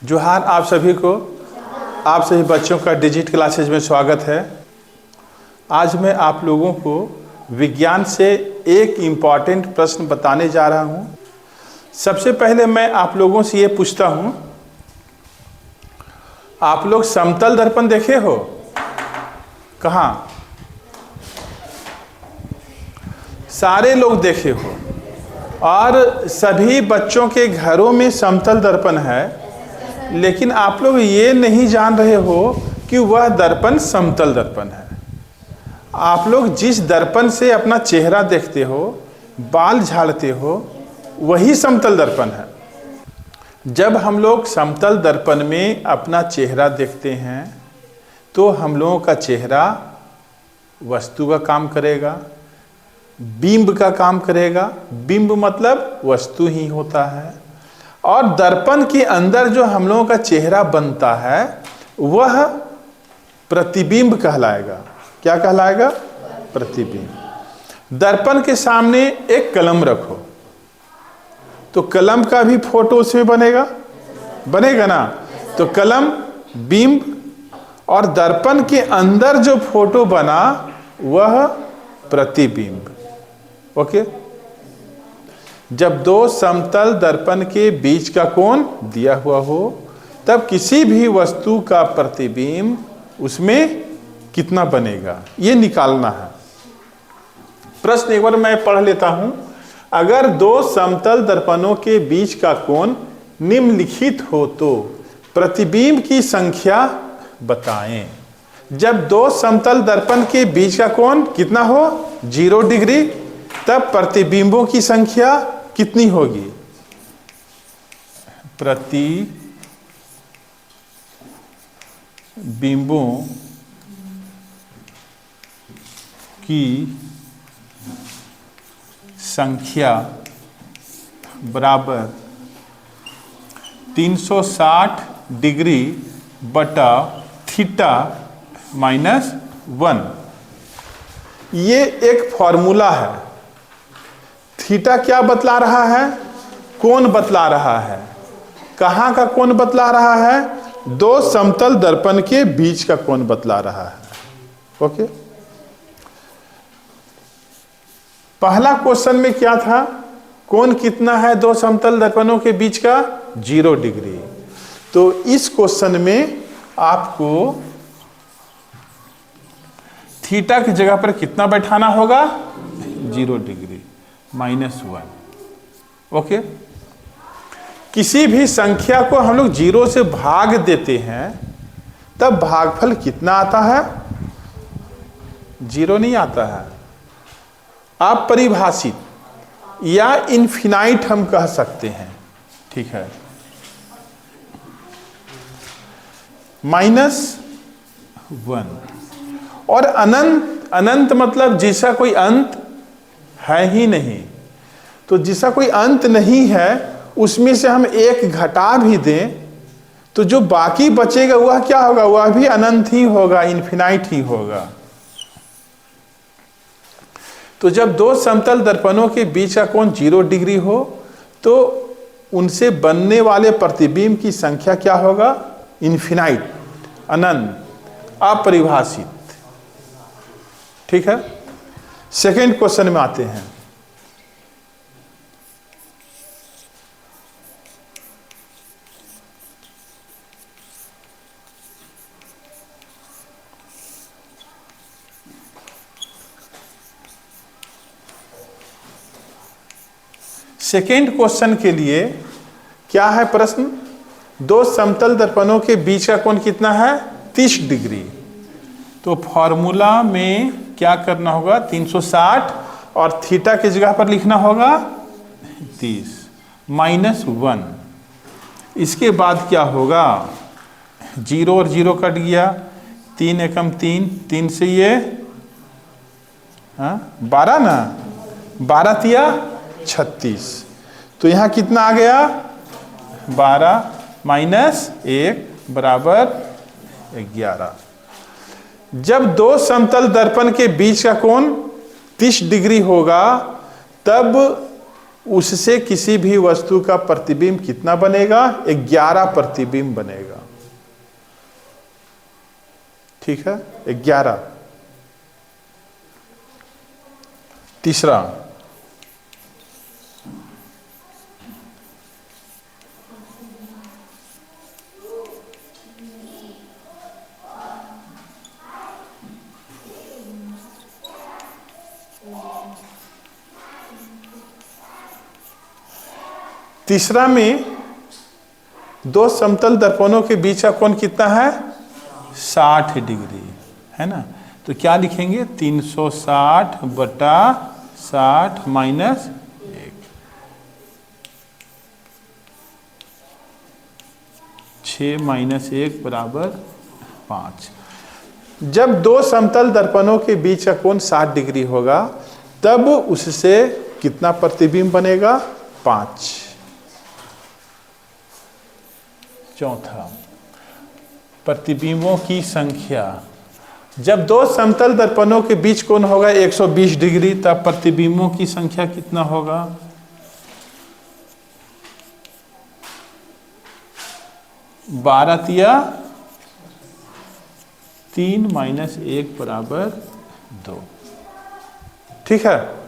जोहार आप सभी को। आप सभी बच्चों का डिजिट क्लासेज में स्वागत है। आज मैं आप लोगों को विज्ञान से एक इम्पॉर्टेंट प्रश्न बताने जा रहा हूं। सबसे पहले मैं आप लोगों से ये पूछता हूं, आप लोग समतल दर्पण देखे हो? कहाँ? सारे लोग देखे हो और सभी बच्चों के घरों में समतल दर्पण है, लेकिन आप लोग ये नहीं जान रहे हो कि वह दर्पण समतल दर्पण है। आप लोग जिस दर्पण से अपना चेहरा देखते हो, बाल झाड़ते हो, वही समतल दर्पण है। जब हम लोग समतल दर्पण में अपना चेहरा देखते हैं तो हम लोगों का चेहरा वस्तु का काम करेगा, बिंब का काम करेगा। बिंब मतलब वस्तु ही होता है। और दर्पण के अंदर जो हम लोगों का चेहरा बनता है वह प्रतिबिंब कहलाएगा। क्या कहलाएगा? प्रतिबिंब। दर्पण के सामने एक कलम रखो तो कलम का भी फोटो उसमें बनेगा ना। तो कलम बिंब और दर्पण के अंदर जो फोटो बना वह प्रतिबिंब। ओके। जब दो समतल दर्पण के बीच का कोण दिया हुआ हो तब किसी भी वस्तु का प्रतिबिंब उसमें कितना बनेगा ये निकालना है। प्रश्न एक बार मैं पढ़ लेता हूं। अगर दो समतल दर्पणों के बीच का कोण निम्नलिखित हो तो प्रतिबिंब की संख्या बताएं। जब दो समतल दर्पण के बीच का कोण कितना हो? 0 डिग्री, तब प्रतिबिंबों की संख्या कितनी होगी? प्रतिबिंबों की संख्या बराबर 360 डिग्री बटा थीटा -1। ये एक फॉर्मूला है। थीटा क्या बतला रहा है? कोण बतला रहा है। कहाँ का कोण बतला रहा है? दो समतल दर्पण के बीच का कोण बतला रहा है। ओके। पहला क्वेश्चन में क्या था? कोण कितना है दो समतल दर्पणों के बीच का? 0 डिग्री। तो इस क्वेश्चन में आपको थीटा की जगह पर कितना बैठाना होगा? 0 डिग्री -1। ओके। किसी भी संख्या को हम लोग 0 से भाग देते हैं तब भागफल कितना आता है? 0 नहीं आता है। अपरिभाषित या इनफिनाइट हम कह सकते हैं। ठीक है। -1 और अनंत। अनंत मतलब जिसका कोई अंत है ही नहीं। तो जिसका कोई अंत नहीं है उसमें से हम एक घटा भी दें तो जो बाकी बचेगा वह क्या होगा? वह भी अनंत ही होगा, इनफिनाइट ही होगा। तो जब दो समतल दर्पणों के बीच का कोण 0 डिग्री हो तो उनसे बनने वाले प्रतिबिंब की संख्या क्या होगा? इनफिनाइट, अनंत, अपरिभाषित। ठीक है। सेकेंड क्वेश्चन में आते हैं। सेकेंड क्वेश्चन के लिए क्या है प्रश्न? दो समतल दर्पणों के बीच का कोण कितना है? 30 डिग्री। तो फॉर्मूला में क्या करना होगा? 360 और थीटा की जगह पर लिखना होगा 30 -1। इसके बाद क्या होगा? 0 और 0 कट गया, 3 एकम 3, 3 से ये 12 ना, 12 तिया 36। तो यहाँ कितना आ गया? 12 -1 बराबर 11। जब दो समतल दर्पण के बीच का कोण 30 डिग्री होगा तब उससे किसी भी वस्तु का प्रतिबिंब कितना बनेगा? 11 प्रतिबिंब बनेगा। ठीक है, 11। तीसरा, तीसरा में दो समतल दर्पणों के बीच का कोण कितना है? 60 डिग्री, है ना। तो क्या लिखेंगे? 360/60 -1। 6 - 1 = 5। जब दो समतल दर्पणों के बीच का कोण 60 डिग्री होगा तब उससे कितना प्रतिबिंब बनेगा? 5। चौथा, प्रतिबिंबों की संख्या। जब दो समतल दर्पणों के बीच कोण होगा 120 डिग्री तब प्रतिबिंबों की संख्या कितना होगा? 12 तिया 3 - 1 = 2। ठीक है।